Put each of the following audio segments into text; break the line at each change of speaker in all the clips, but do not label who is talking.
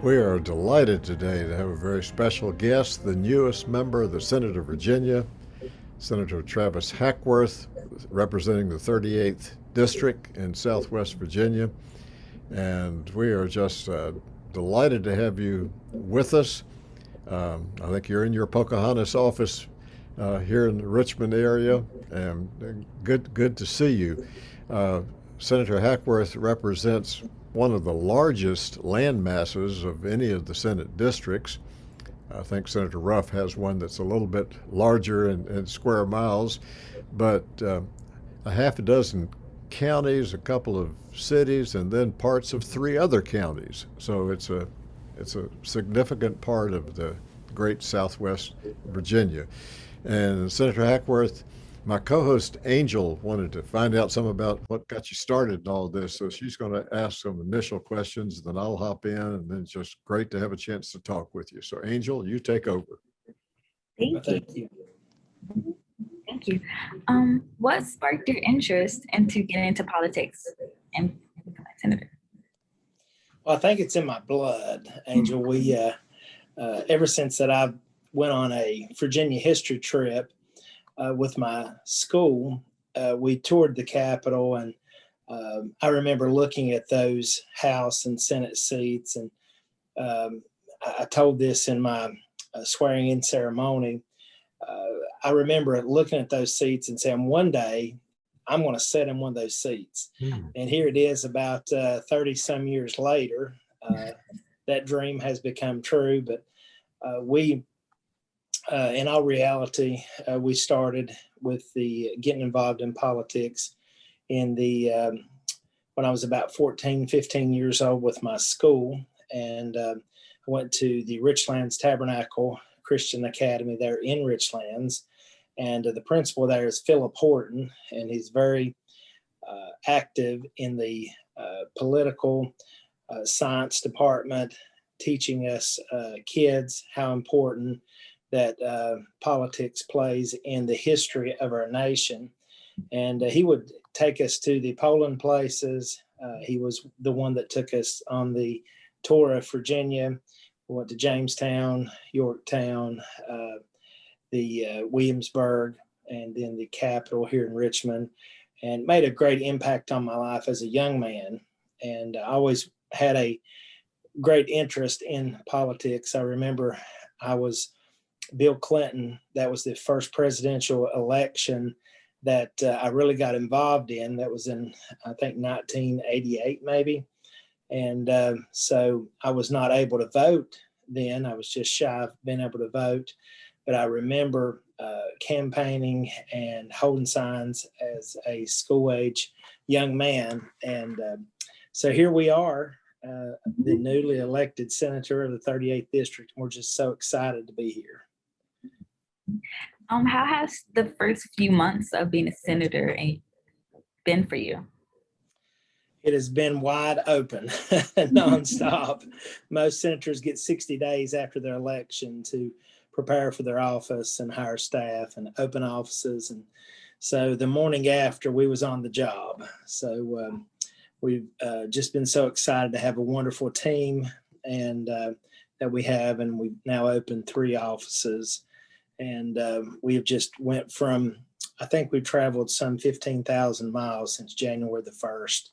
We are delighted today to have a very special guest, the newest member of the Senate of Virginia, Senator Travis Hackworth, representing the 38th District in Southwest Virginia. And we are just delighted to have you with us. I think you're in your Pocahontas office here in the Richmond area, and good to see you. Uh, Senator Hackworth represents one of the largest land masses of any of the Senate districts. I think Senator Ruff has one that's a little bit larger in square miles, but a half a dozen counties, a couple of cities, and then parts of three other counties. So it's a significant part of the great Southwest Virginia. And Senator Hackworth, my co-host Angel wanted to find out some about what got you started in all of this. So she's going to ask some initial questions, then I'll hop in, and then it's just great to have a chance to talk with you. So Angel, you take over.
Thank you.
Thank you. What sparked your interest into getting into politics and becoming a senator?
Well, I think it's in my blood, Angel. We, ever since that I went on a Virginia history trip with my school, we toured the Capitol, and I remember looking at those House and Senate seats, and I told this in my swearing-in ceremony. I remember looking at those seats and saying, one day I'm going to sit in one of those seats. And here it is about 30 some years later. That dream has become true, but we, in all reality, we started with the getting involved in politics in the when I was about 14, 15 years old with my school. And I went to the Richlands Tabernacle Christian Academy there in Richlands. And the principal there is Philip Horton, and he's very active in the political science department, teaching us kids how important that politics plays in the history of our nation. And he would take us to the polling places. He was the one that took us on the tour of Virginia. We went to Jamestown, Yorktown, the Williamsburg, and then the Capitol here in Richmond, and made a great impact on my life as a young man. And I always had a great interest in politics. I remember I was Bill Clinton. That was the first presidential election that I really got involved in. That was in, I think, 1988 maybe. And so I was not able to vote then. I was just shy of being able to vote. But I remember campaigning and holding signs as a school-age young man. And so here we are, the newly elected senator of the 38th District. We're just so excited to be here.
How has the first few months of being a senator been for you?
It has been wide open, nonstop. Most senators get 60 days after their election to prepare for their office and hire staff and open offices. And so the morning after, we was on the job. So we've just been so excited to have a wonderful team and that we have, and we've now opened 3 offices. And we have just went from, I think we've traveled some 15,000 miles since January the 1st,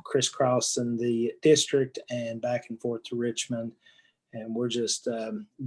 crisscrossing the district and back and forth to Richmond. And we're just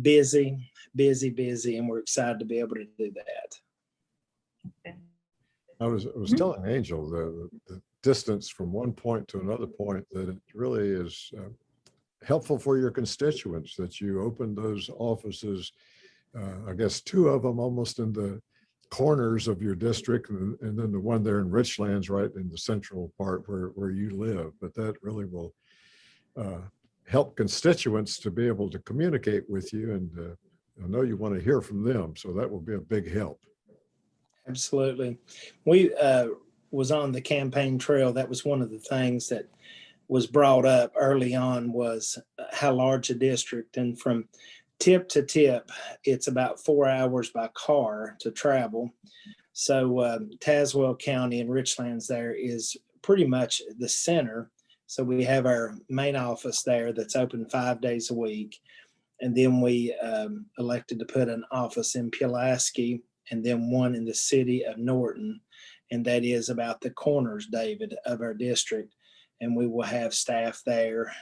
busy, and we're excited to be able to do that.
I was telling Angel the distance from one point to another point, that it really is helpful for your constituents that you opened those offices. I guess 2 of them almost in the corners of your district, and then the one there in Richlands, right in the central part where you live. But that really will help constituents to be able to communicate with you, and I know you want to hear from them, so that will be a big help.
Absolutely. We was on the campaign trail. That was one of the things that was brought up early on, was how large a district, and from tip to tip, it's about 4 hours by car to travel. So Tazewell County and Richlands there is pretty much the center. So we have our main office there that's open 5 days a week. And then we elected to put an office in Pulaski and then one in the city of Norton. And that is about the corners, David, of our district. And we will have staff there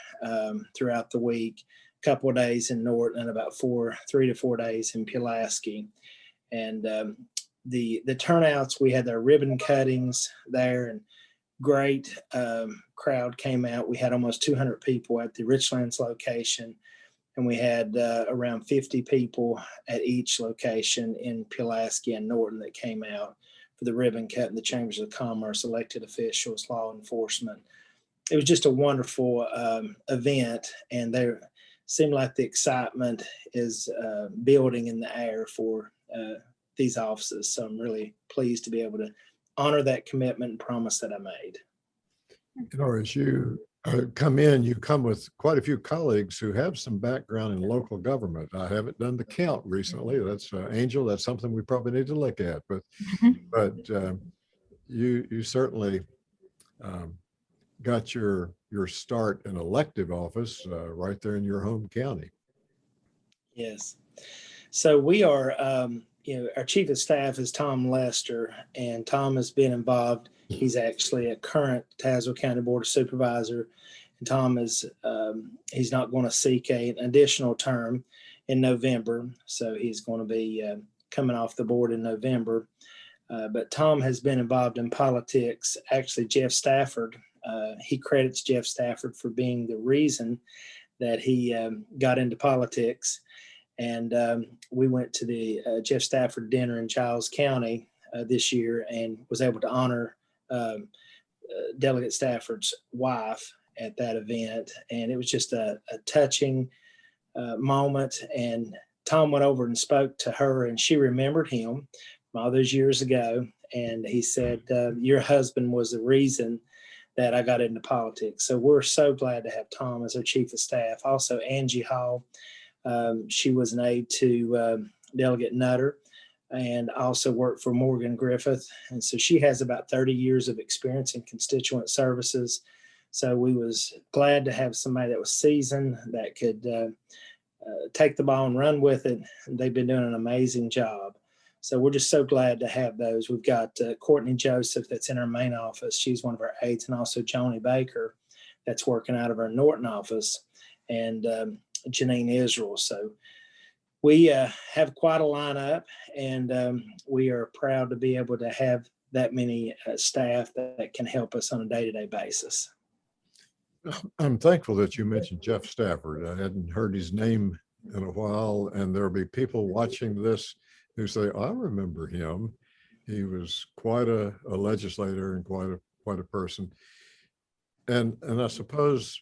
throughout the week, a couple of days in Norton and about 3 to 4 days in Pulaski. And the turnouts, we had our ribbon cuttings there, and great crowd came out. We had almost 200 people at the Richlands location, and we had around 50 people at each location in Pulaski and Norton that came out for the ribbon cut, and the Chambers of Commerce, elected officials, law enforcement. It was just a wonderful event, and there seemed like the excitement is building in the air for these offices. So I'm really pleased to be able to honor that commitment and promise that I made.
You know, as you come in, you come with quite a few colleagues who have some background in local government. I haven't done the count recently. That's Angel. That's something we probably need to look at. But you certainly got your start in elective office right there in your home county.
Yes. So we are, our chief of staff is Tom Lester, and Tom has been involved. He's actually a current Tazewell County Board of Supervisor. And Tom is, he's not going to seek an additional term in November. So he's going to be coming off the board in November. But Tom has been involved in politics. Actually, Jeff Stafford, he credits Jeff Stafford for being the reason that he got into politics. And we went to the Jeff Stafford dinner in Giles County this year and was able to honor Delegate Stafford's wife at that event. And it was just a touching moment. And Tom went over and spoke to her, and she remembered him from all those years ago. And he said, your husband was the reason that I got into politics. So we're so glad to have Tom as our chief of staff. Also, Angie Hall. She was an aide to Delegate Nutter and also worked for Morgan Griffith. And so she has about 30 years of experience in constituent services. So we was glad to have somebody that was seasoned, that could take the ball and run with it. And they've been doing an amazing job. So we're just so glad to have those. We've got Courtney Joseph that's in our main office. She's one of our aides, and also Joni Baker that's working out of our Norton office, and Janine Israel. So we have quite a lineup, and we are proud to be able to have that many staff that can help us on a day-to-day basis.
I'm thankful that you mentioned Jeff Stafford. I hadn't heard his name in a while, and there'll be people watching this who say, I remember him. He was quite a legislator and quite a person. And I suppose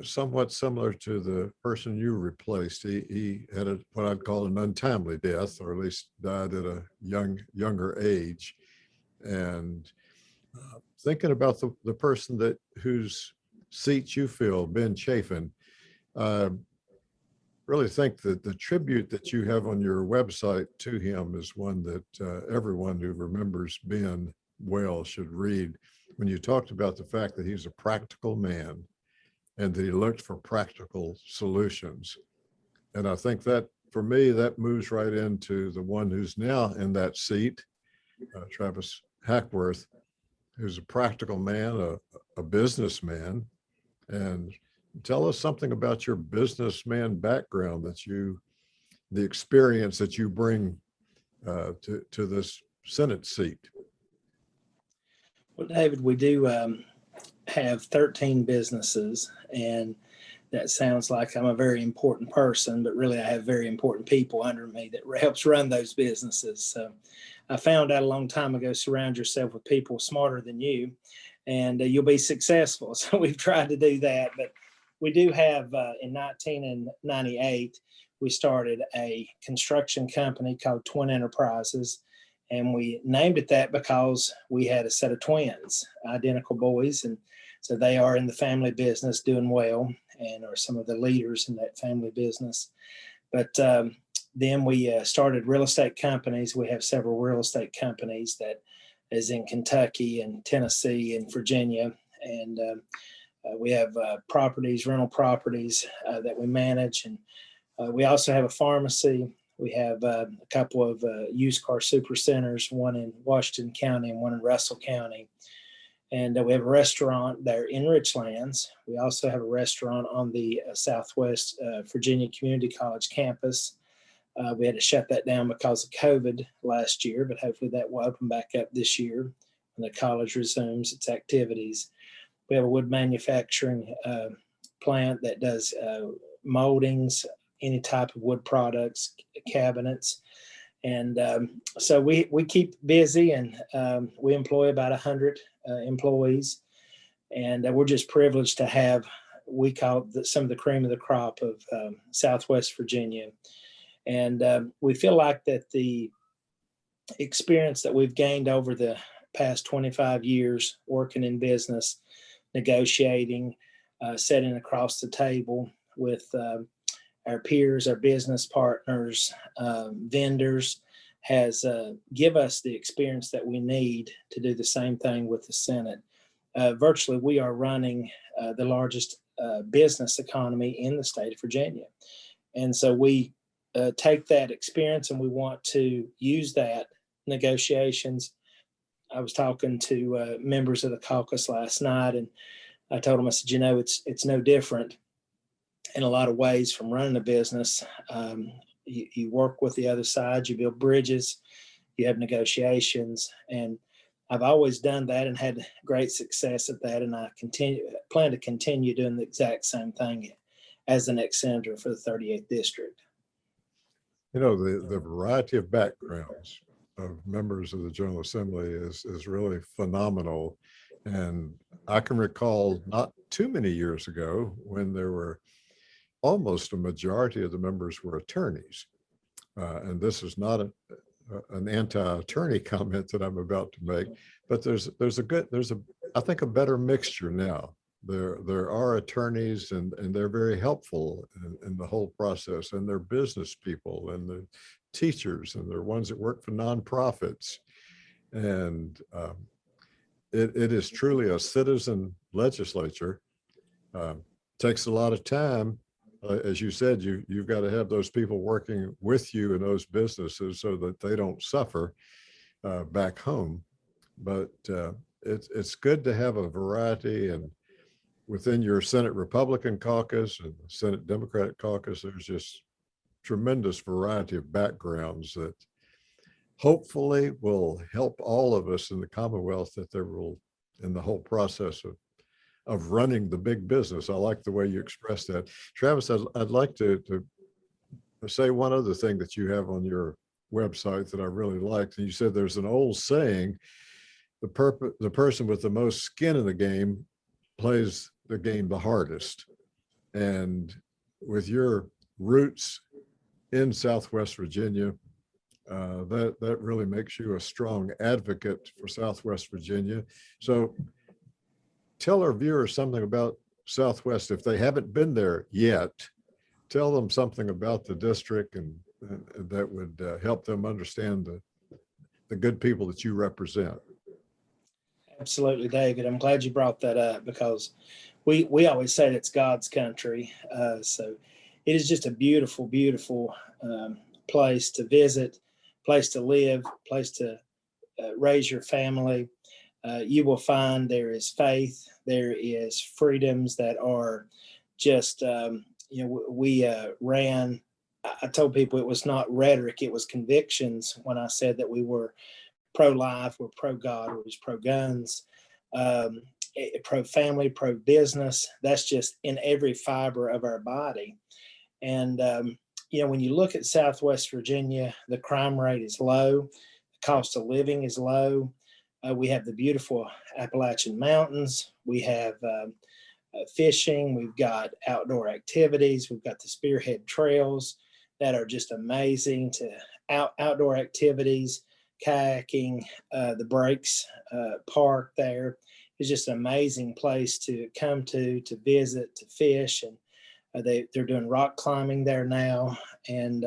somewhat similar to the person you replaced, he had what I'd call an untimely death, or at least died at a younger age. And thinking about the person whose seat you fill, Ben Chafin, really think that the tribute that you have on your website to him is one that everyone who remembers Ben well should read. When you talked about the fact that he's a practical man and that he looked for practical solutions. And I think that, for me, that moves right into the one who's now in that seat, Travis Hackworth, who's a practical man, a businessman. And tell us something about your businessman background, the experience that you bring to this Senate seat.
Well, David, we do have 13 businesses, and that sounds like I'm a very important person, but really I have very important people under me that helps run those businesses. So I found out a long time ago, surround yourself with people smarter than you, and you'll be successful. So we've tried to do that, but we do have, in 1998, we started a construction company called Twin Enterprises, and we named it that because we had a set of twins, identical boys, and so they are in the family business doing well and are some of the leaders in that family business. But then we started real estate companies. We have several real estate companies that is in Kentucky and Tennessee and Virginia, and We have properties, rental properties that we manage, and we also have a pharmacy. We have a couple of used car super centers, one in Washington County and one in Russell County. And we have a restaurant there in Richlands. We also have a restaurant on the Southwest Virginia Community College campus. We had to shut that down because of COVID last year, but hopefully that will open back up this year when the college resumes its activities. We have a wood manufacturing plant that does moldings, any type of wood products, cabinets. And so we keep busy, and we employ about 100 employees. And we're just privileged to have, we call it some of the cream of the crop of Southwest Virginia. And we feel like that the experience that we've gained over the past 25 years working in business, negotiating, sitting across the table with our peers, our business partners, vendors, has give us the experience that we need to do the same thing with the Senate. Virtually, we are running the largest business economy in the state of Virginia. And so we take that experience and we want to use that negotiations. I was talking to members of the caucus last night, and I told them, I said, it's no different in a lot of ways from running a business. You work with the other side, you build bridges, you have negotiations. And I've always done that and had great success at that. And I plan to continue doing the exact same thing as the next senator for the 38th district.
You know, the variety of backgrounds of members of the General Assembly is really phenomenal. And I can recall not too many years ago when there were almost a majority of the members were attorneys. And this is not an anti-attorney comment that I'm about to make, but there's I think a better mixture now. There are attorneys, and they're very helpful in the whole process, and they're business people, and the teachers, and they're ones that work for nonprofits. And it is truly a citizen legislature. Takes a lot of time. As you said, you've got to have those people working with you in those businesses so that they don't suffer back home. But it's good to have a variety, and within your Senate Republican caucus and Senate Democratic caucus, there's just tremendous variety of backgrounds that hopefully will help all of us in the Commonwealth, that there will, in the whole process of running the big business. I like the way you expressed that. Travis, I'd like to say one other thing that you have on your website that I really liked. And you said there's an old saying, the person with the most skin in the game plays the game the hardest. And with your roots in Southwest Virginia, that really makes you a strong advocate for Southwest Virginia. So tell our viewers something about Southwest. If they haven't been there yet, tell them something about the district, and that would help them understand the good people that you represent.
Absolutely, David. I'm glad you brought that up, because we always say it's God's country. So it is just a beautiful, beautiful place to visit, place to live, place to raise your family. You will find there is faith, there is freedoms that are just, we ran, I told people it was not rhetoric, it was convictions when I said that we were pro-life, we're pro-God, we're just pro-guns, pro-family, pro-business. That's just in every fiber of our body. And, when you look at Southwest Virginia, the crime rate is low, the cost of living is low. We have the beautiful Appalachian Mountains. We have fishing. We've got outdoor activities. We've got the Spearhead Trails that are just amazing to outdoor activities, kayaking. The Breaks Park there is just an amazing place to come to visit, to fish. And they're doing rock climbing there now. And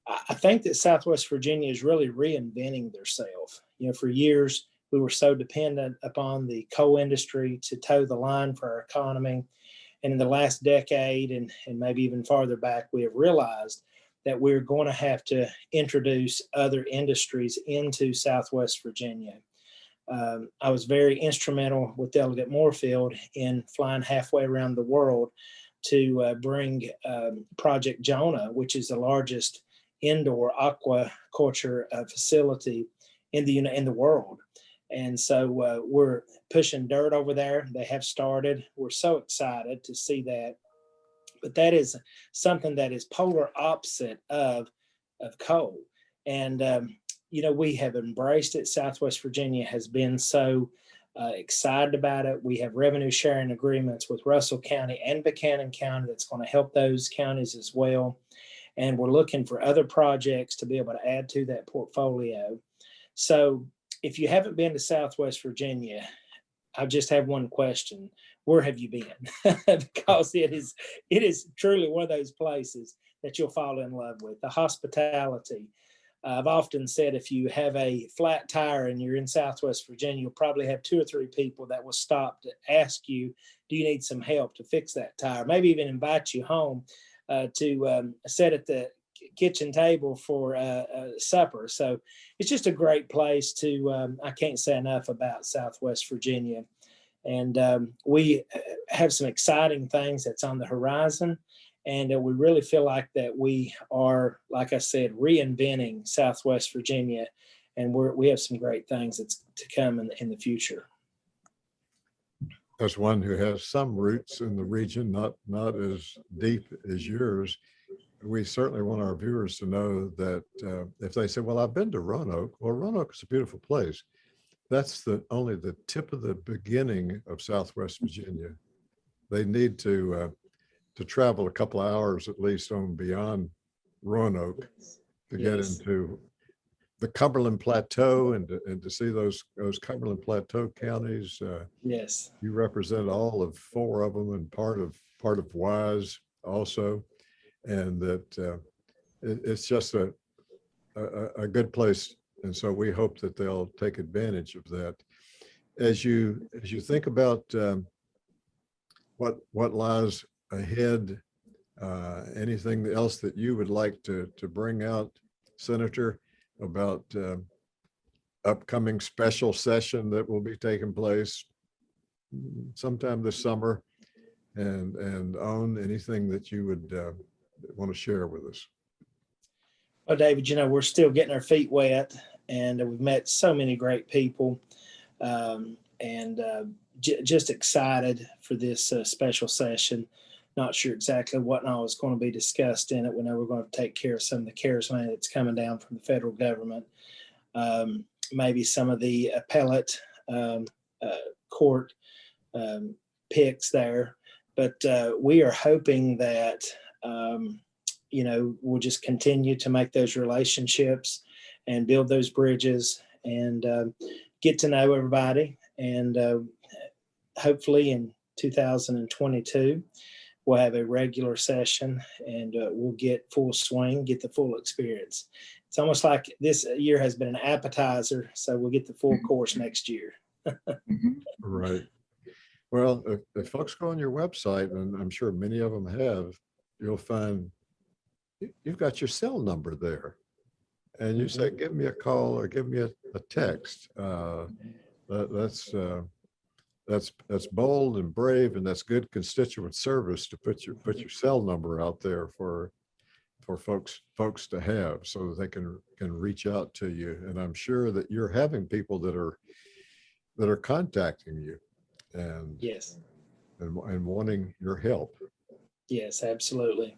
I think that Southwest Virginia is really reinventing themselves. For years, we were so dependent upon the coal industry to toe the line for our economy. And in the last decade, and maybe even farther back, we have realized that we're going to have to introduce other industries into Southwest Virginia. I was very instrumental with Delegate Moorfield in flying halfway around the world to bring Project Jonah, which is the largest indoor aquaculture facility in the world. And so we're pushing dirt over there. They have started. We're so excited to see that. But that is something that is polar opposite of coal. And, we have embraced it. Southwest Virginia has been so excited about it. We have revenue sharing agreements with Russell County and Buchanan County that's going to help those counties as well. And we're looking for other projects to be able to add to that portfolio. So if you haven't been to Southwest Virginia, I just have one question. Where have you been? Because it is truly one of those places that you'll fall in love with. The hospitality. I've often said if you have a flat tire and you're in Southwest Virginia, you'll probably have 2 or 3 people that will stop to ask you, do you need some help to fix that tire? Maybe even invite you home to sit at the kitchen table for supper. So it's just a great place to, I can't say enough about Southwest Virginia. And we have some exciting things that's on the horizon. And we really feel like that we are, like I said, reinventing Southwest Virginia. And we have some great things that's to come in the future.
As one who has some roots in the region, not as deep as yours, we certainly want our viewers to know that if they say, well, I've been to Roanoke, well, Roanoke is a beautiful place. That's only the tip of the beginning of Southwest Virginia. They need to travel a couple of hours at least on beyond Roanoke to get into the Cumberland Plateau and to see those Cumberland Plateau counties.
Yes,
you represent all of 4 of them and part of Wise also, and that it's just a good place. And so we hope that they'll take advantage of that. As you think about what lies ahead, anything else that you would like to bring out, Senator, about upcoming special session that will be taking place sometime this summer, and on anything that you would want to share with us?
Well, David, we're still getting our feet wet, and we've met so many great people, and just excited for this special session. Not sure exactly what all is going to be discussed in it. We know we're going to take care of some of the CARES money that's coming down from the federal government, maybe some of the appellate court picks there. But we are hoping that, we'll just continue to make those relationships and build those bridges and get to know everybody. And hopefully in 2022, we'll have a regular session and we'll get full swing, get the full experience. It's almost like this year has been an appetizer, so we'll get the full course next year.
Right. Well, if folks go on your website, and I'm sure many of them have, you'll find you've got your cell number there. And you say, give me a call or give me a text. That's bold and brave, and that's good constituent service to put your cell number out there for folks to have, so that they can reach out to you. And I'm sure that you're having people that are contacting you and
Yes,
and wanting your help.
yes, absolutely.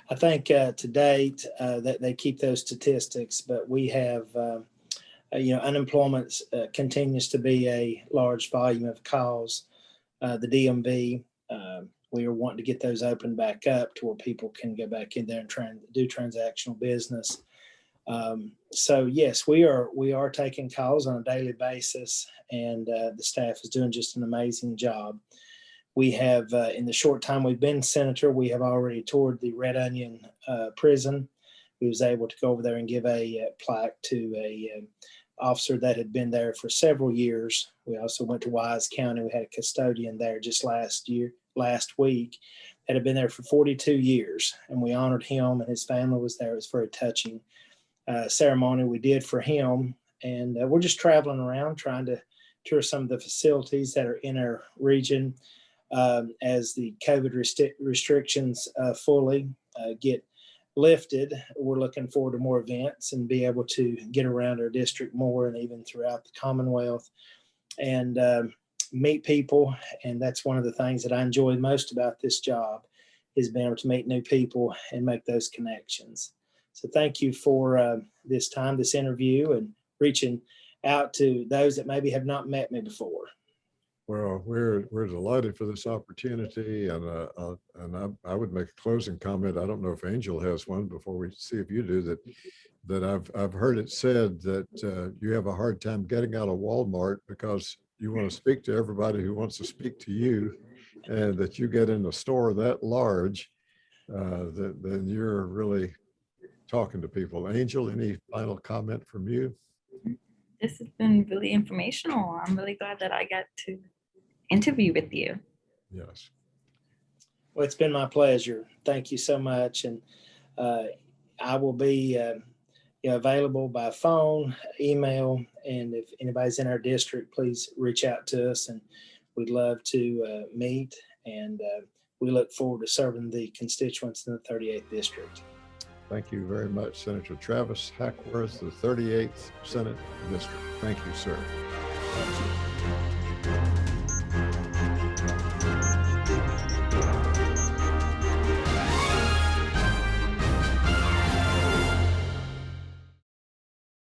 I think to date that they keep those statistics, but we have unemployment continues to be a large volume of calls. The DMV, we are wanting to get those open back up to where people can go back in there and do transactional business. So yes, we are taking calls on a daily basis, and the staff is doing just an amazing job. We have, in the short time we've been senator, we have already toured the Red Onion prison. we was able to go over there and give a plaque to a officer that had been there for several years. We also went to Wise County. We had a custodian there just last week, that had been there for 42 years. And we honored him, and his family was there. It was a very touching ceremony we did for him. And we're just traveling around trying to tour some of the facilities that are in our region as the COVID restrictions fully get lifted. We're looking forward to more events and be able to get around our district more and even throughout the Commonwealth and meet people. And that's one of the things that I enjoy most about this job, is being able to meet new people and make those connections. So thank you for this time, this interview, and reaching out to those that maybe have not met me before.
Well, we're delighted for this opportunity, and I would make a closing comment. I don't know if Angel has one before we see if you do. That I've heard it said that you have a hard time getting out of Walmart because you want to speak to everybody who wants to speak to you, and that you get in a store that large, then you're really talking to people. Angel, any final comment from you?
This has been really informational. I'm really glad that I got to interview with you.
Yes.
Well, it's been my pleasure. Thank you so much. And I will be available by phone, email, and if anybody's in our district, please reach out to us, and we'd love to meet. And we look forward to serving the constituents in the 38th district.
Thank you very much, Senator Travis Hackworth, the 38th Senate District. Thank you, sir.
Thank you.